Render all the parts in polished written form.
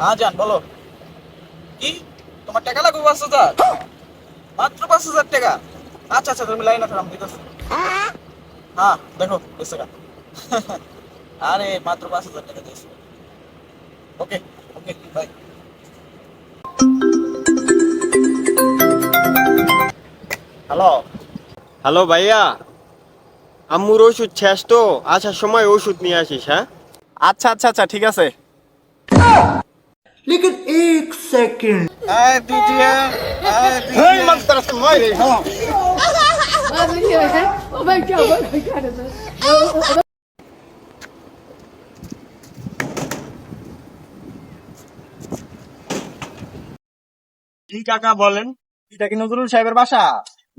হ্যাঁ জান বলো। কি তোমার টাকা লাগবে 5,000? মাত্র 5,000 টাকা? আচ্ছা আচ্ছা, তুমি লাইনে থাকো, আমি দিতেছি। হ্যাঁ দেখো বেশ টাকা। আরে মাত্র 5,000 টাকা দিয়েছি। ওকে ওকে বাই। হ্যালো। হ্যালো ভাইয়া, আম্মুর ওষুধ শেষ তো, আসার সময় ওষুধ নিয়ে আসিস। হ্যাঁ আচ্ছা আচ্ছা আচ্ছা ঠিক আছে। लेकिन एक सेकंड এই দিজিয়ে, এই এই দিজিয়ে। মাত্র সময় রে। Oh my god, oh my god. কি কাকা বলেন? এটা কি নজরুল সাহেবের বাসা?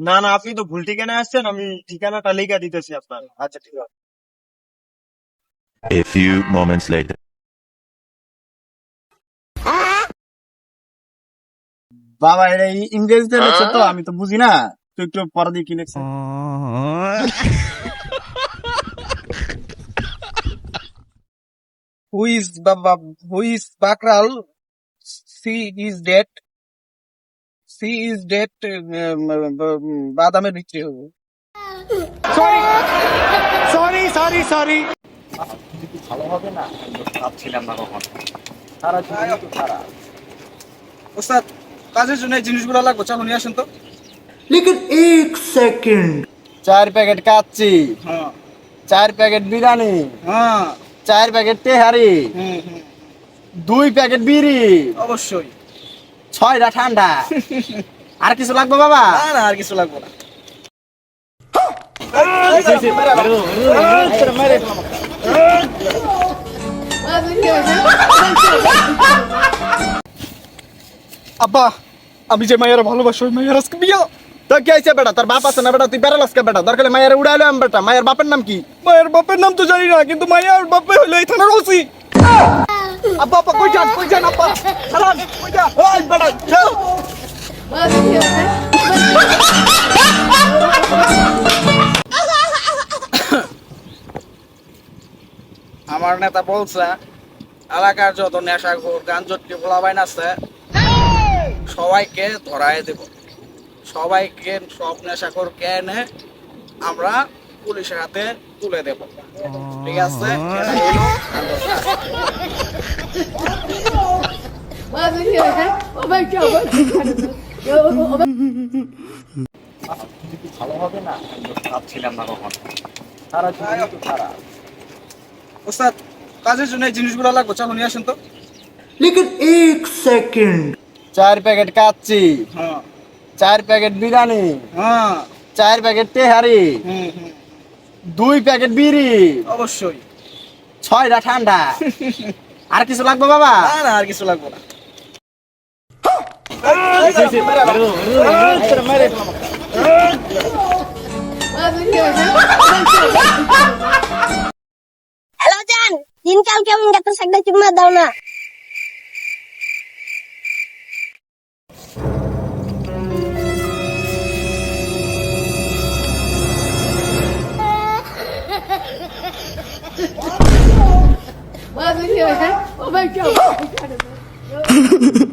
না না, আপনি তো ভুল ঠিকানা আসছেন, আমি ঠিকানাটা লিখে দিতেছি আপনার। আচ্ছা ঠিক আছে। A few moments later. বাবা এটা ইংরেজিতে লেখছে তো, আমি তো বুঝি না, তো একটু পরে দিয়ে কি লেখছে। হু ইজ বাকরাল? She is dead. She is dead. বাদামের বিক্রি হবে। ভালো হবে না, ভাবছিলাম না কখন। খারাপ তো খারাপ। ওস্তাদ, কাজের জন্য এই জিনিসগুলো লাগবে, চলো নিয়ে আসেন তো। लेकिन एक सेकंड 4 প্যাকেট কাচ্চি, হ্যাঁ 4 প্যাকেট বিরিয়ানি, হ্যাঁ 4 প্যাকেট তেহারি, হুম হুম 2 প্যাকেট বিড়ি, অবশ্যই। 6টা ঠান্ডা। আর কিছু লাগবে বাবা? না না, আর কিছু লাগবে না। আব্বা, আমি যে মায়ের ভালোবাসি ওই মায়ের আজকে বিয়া। তো কি হয়েছে বেটা, তোর বাপ আছে না বেটা? তুই বেড়ালাস কে বেটা? দরকার মায়ের উড়াইলো আমি বেটা। মায়ের বাপের নাম কি? মায়ের বাপের নাম তো জানি না, কিন্তু মায়ের বাপে হলো এই থানার ওসি। আব্বা আব্বা কই যান আব্বা, খারাপ কই যান? ওই বেটা চল। আমার নেতা বলছে এলাকার যত নেশাখোর গাঞ্জটি পোলাবাইন আছে সবাইকে ধরায় দেব। সবাইকে, সব নেশাখোরকে এনে আমরা পুলিশের হাতে তুলে দেব। ঠিক আছে? এটা হলো আন্দোলন। Oh my god, oh my god. ভালো হবে না, ভাবছিলাম না কখন। খারাপ তো খারাপ। ওস্তাদ, কাজের জন্য এই জিনিসগুলো লাগবে, চলো নিয়ে আসেন তো। लेकिन एक सेकंड 4 প্যাকেট কাচ্চি, হ্যাঁ 4 প্যাকেট বিরিয়ানি, হ্যাঁ 4 প্যাকেট তেহারি, হুম হুম 2 প্যাকেট বিড়ি, অবশ্যই। 6টা ঠান্ডা। আর কিছু লাগবে বাবা? না না, আর কিছু লাগবে না। হ্যালো জান, দিনকাল কেমন কাটতেছে? একটা চুম্মা দাও না। Oh my god, oh my god.